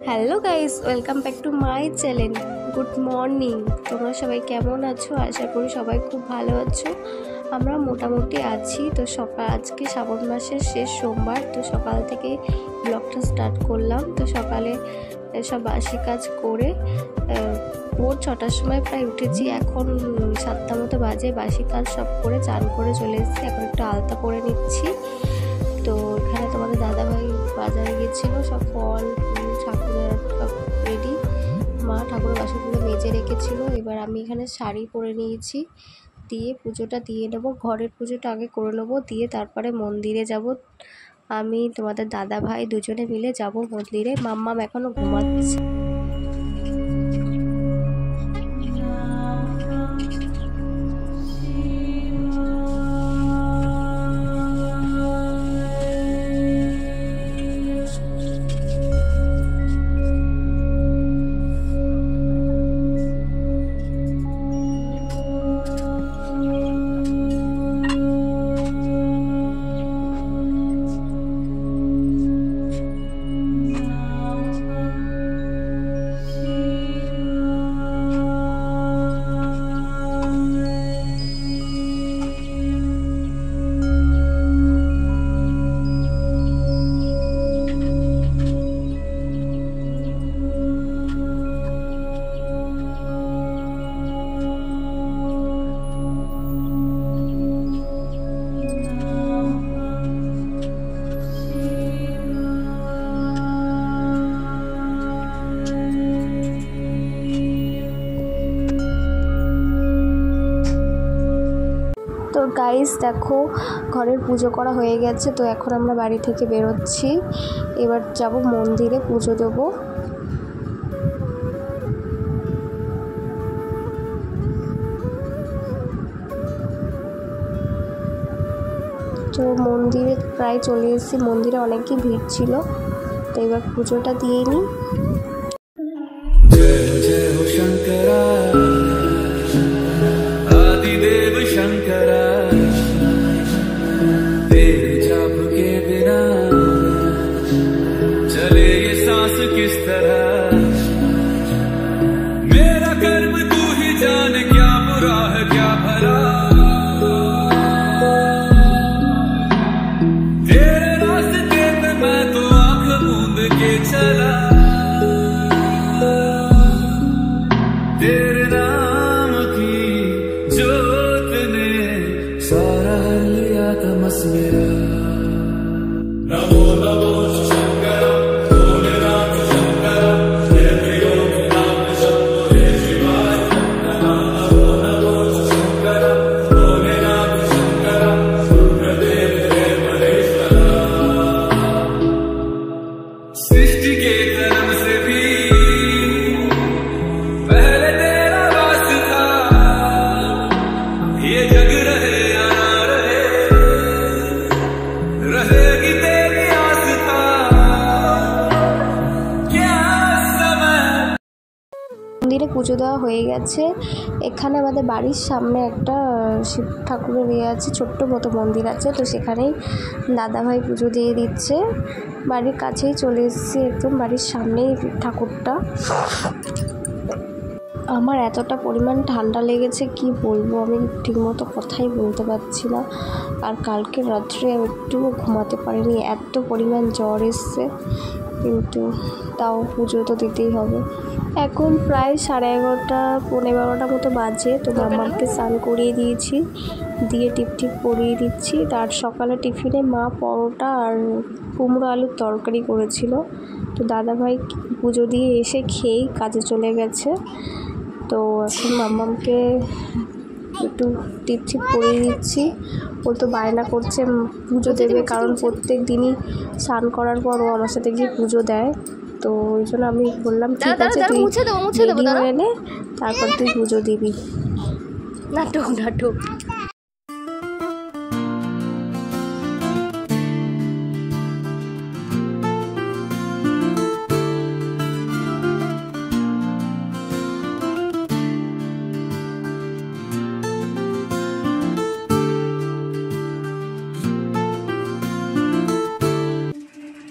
Hello guys, welcome back to my channel. Good morning. তোমরা সবাই কেমন আছো? আশা করি সবাই খুব ভালো আছো। আমরা মোটামুটি আছি। তো আজকে শ্রাবণ মাসের শেষ সোমবার, তো সকাল থেকে ব্লগটা স্টার্ট করলাম। তো সকালে সব বাসি কাজ করে ভোর 6টার সময় প্রায় উঠেছি। এখন 7টা মতো বাজে। বাসি কাজ সব করে চান করে চলে এসেছি। এখন একটু আলতা পরে নিচ্ছি। তো এখানে তোমাদের দাদাভাই বাজারে গিয়েছিলো, সব ফল ঠাকুরের সব রেডি। মা ঠাকুরের বাসনগুলো মেজে রেখেছিল। এবার আমি এখানে শাড়ি পরে নিয়েছি, দিয়ে পুজোটা দিয়ে নেবো। ঘরের পুজোটা আগে করে নেবো, দিয়ে তারপরে মন্দিরে যাব। আমি তোমাদের দাদাভাই দুজনে মিলে যাব মন্দিরে। মাম্মাম এখনও ঘুমাচ্ছে। তো গাইস দেখো, ঘরের পুজো করা হয়ে গেছে। তো এখন আমরা বাড়ি থেকে বেরোচ্ছি। এবার যাব মন্দিরে, পুজো দেবো। তো মন্দিরে প্রায় চলে এসেছি। মন্দিরে অনেকই ভিড় ছিল। তো এবার পুজোটা দিয়ে নিই। किस तरह मेरा कर्म तू ही जाने, क्या बुरा है क्या भला, तेरे रास्ते पे मैं तो आंख मूंद के चला, तेरे नाम की जोत ने सारा लिया तमस मेरा। नमो नमो মন্দিরে পুজো দেওয়া হয়ে গেছে। এখানে আমাদের বাড়ির সামনে একটা শিব ঠাকুরের আছে, ছোট্ট মতো মন্দির আছে। তো সেখানেই দাদাভাই পুজো দিয়ে দিচ্ছে। বাড়ির কাছেই চলে এসেছি, একদম বাড়ির সামনেই ঠাকুরটা। আমার এতটা পরিমাণ ঠান্ডা লেগেছে কি বলবো, আমি ঠিকমতো কথাই বলতে পারছি না। আর কালকে রাত্রে একটুও ঘুমাতে পারিনি, এত পরিমাণ জ্বর এসছে। কিন্তু তাও পুজো তো দিতেই হবে। এখন প্রায় 11:30 পৌনে 12টা মতো বাজে। তো মাম্মাকে স্নান করিয়ে দিয়েছি, দিয়ে টিপ পরিয়ে দিচ্ছি। তার সকালে টিফিনে মা পরোটা আর কুমড়ো আলুর তরকারি করেছিল। তো দাদাভাই পুজো দিয়ে এসে খেয়েই কাজে চলে গেছে। তো এখন মাম্মাকে একটু টিপ পরিয়ে দিচ্ছি। ও তো বায়না করছে পুজো দেবে, কারণ প্রত্যেক দিনই স্নান করার পর ও আমার সাথে গিয়ে পুজো দেয়। তো ওই জন্য আমি বললাম ঠিক আছে, তুই রেডি হয়ে নে, তারপর তুই পুজো দিবি। নাটক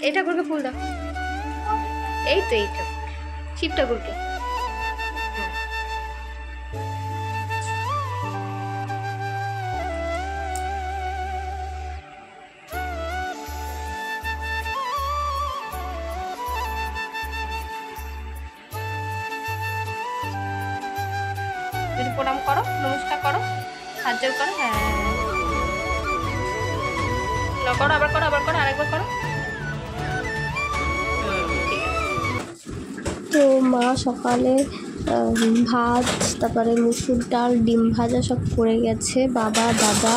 এই ঠাকুরকে ফুল দাও, এই তো এই ঠাকুর, শিব ঠাকুরকে। প্রণাম করো, নমস্কার করো, হাত জোড় করো। হ্যাঁ করো, আবার করো, আবার করো, আরেকবার করো। তো মা সকালে ভাত, তারপরে মুসুর ডাল, ডিম ভাজা সব করে গেছে বাবা, দাদা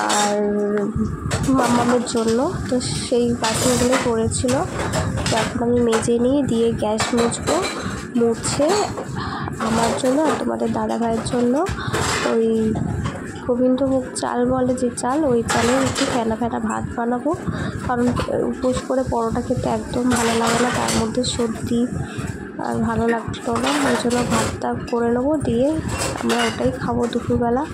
আর মামামের জন্য। তো সেই বাসনগুলো করেছিল। তো এখন আমি মেজে নিয়ে দিয়ে গ্যাস মুছবো, মুছে আমার জন্য আর তোমাদের দাদা ভাইয়ের জন্য ওই গোবিন্দভোগ চাল বলে যে চাল, ওই চালে একটু ফেনা ফেনা ভাত বানাবো। কারণ উপোস করে পরোটা খেতে একদম ভালো লাগে না, তার মধ্যে সর্দি আর ভালো লাগতো না, ওই জন্য ভাতটা করে নেবো, দিয়ে আমরা ওটাই খাবো দুপুরবেলা।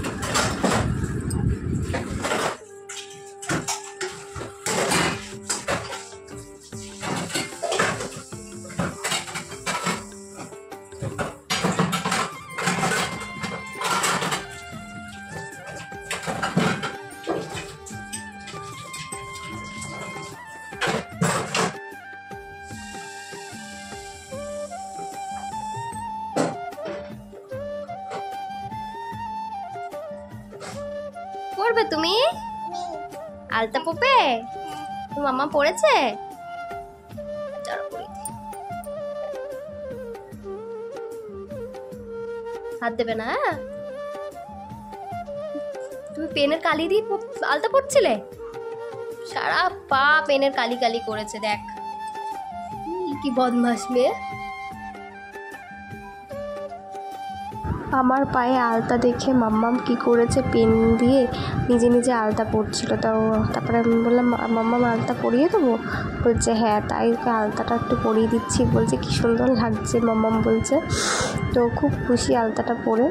পড়বে তুমি আলতা পড়বে? মামা পড়েছে? হাত দেবে না। তুমি পেনের কালি দিয়ে আলতা পড়ছিলে? সারা পা পেনের কালি কালি করেছে, দেখ কি বদমাস মেয়ে। আমার পায়ে আলতা দেখে মাম্মাম কি করেছে, পেন দিয়ে নিজে নিজে আলতা পড়ছিল। তারপরে আমি বললাম মাম্মাম আলতা পরিয়ে দেবো? বলছে হ্যাঁ, তাই ওকে আলতাটা একটু পরিয়ে দিচ্ছি। বলছে কি সুন্দর লাগছে মাম্মাম বলছে। তো খুব খুশি আলতাটা পরে।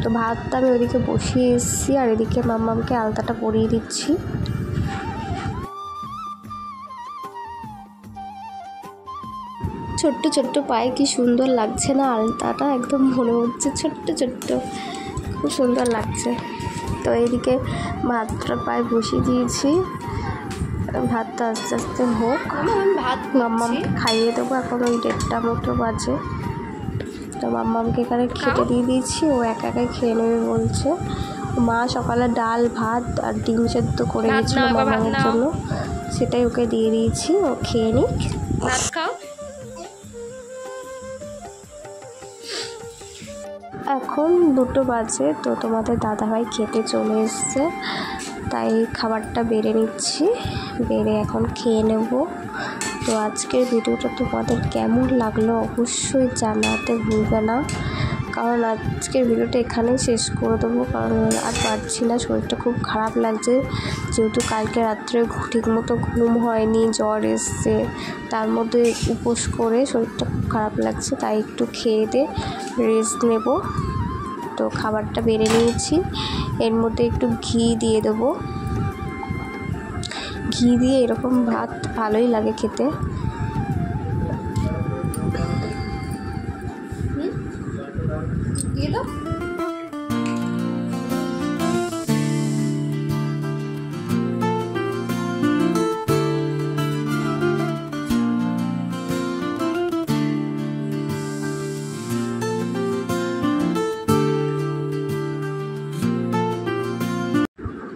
তো ভাতটা আমি ওইদিকে বসিয়ে এসেছি আর এদিকে মাম্মামকে আলতাটা পরিয়ে দিচ্ছি। ছোট্ট ছোট্ট পায়ে কি সুন্দর লাগছে না আলতাটা, একদম মনে হচ্ছে ছোট্ট ছোট্ট, খুব সুন্দর লাগছে। তো এইদিকে ভাতটা পায়ে বসিয়ে দিয়েছি, ভাতটা আস্তে আস্তে হোক, মাম্মামকে খাইয়ে দেবো। এখন ওই 1:30 মতো বাজে। তো মাম্মামকে এখানে খেতে দিয়ে দিয়েছি, ও একা একাই খেয়ে নেবে বলছে। মা সকালে ডাল ভাত আর ডিম সেদ্ধ করে গেছিলো মাম্মামের জন্য, সেটাই ওকে দিয়ে দিয়েছি, ও খেয়ে নিক। ভাত খাও। এখন 2টো বাজে। তো তোমাদের দাদাভাই খেতে চলে এসছে, তাই খাবারটা বেড়ে নিচ্ছি, বেড়ে এখন খেয়ে নেব। তো আজকের ভিডিওটা তোমাদের কেমন লাগলো অবশ্যই জানাতে ভুলবে না, কারণ আজকের ভিডিওটা এখানেই শেষ করে দেবো, কারণ আর পারছি না, শরীরটা খুব খারাপ লাগছে। যেহেতু কালকে রাত্রে ঠিকমতো ঘুম হয়নি, জ্বর এসছে, তার মধ্যে উপোস করে শরীরটা খুব খারাপ লাগছে, তাই একটু খেয়ে দিয়ে রেস্ট নেব। তো খাবারটা বেড়ে নিয়েছি, এর মধ্যে একটু ঘি দিয়ে দেবো। ঘি দিয়ে এরকম ভাত ভালোই লাগে খেতে। দিয়ে দাও।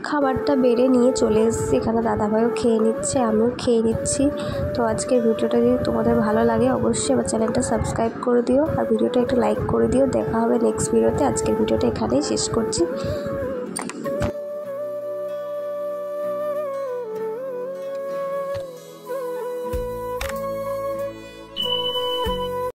খাবারটা বেড়ে নিয়ে চলে এসেছি, এখানে দাদাভাইও খেয়ে নিচ্ছে, আমিও খেয়ে নিচ্ছি। তো আজকের ভিডিওটা যদি তোমাদের ভালো লাগে অবশ্যই আমার চ্যানেলটা সাবস্ক্রাইব করে দিও আর ভিডিওটা একটু লাইক করে দিও। দেখা হবে নেক্সট ভিডিওতে। আজকের ভিডিওটা এখানেই শেষ করছি।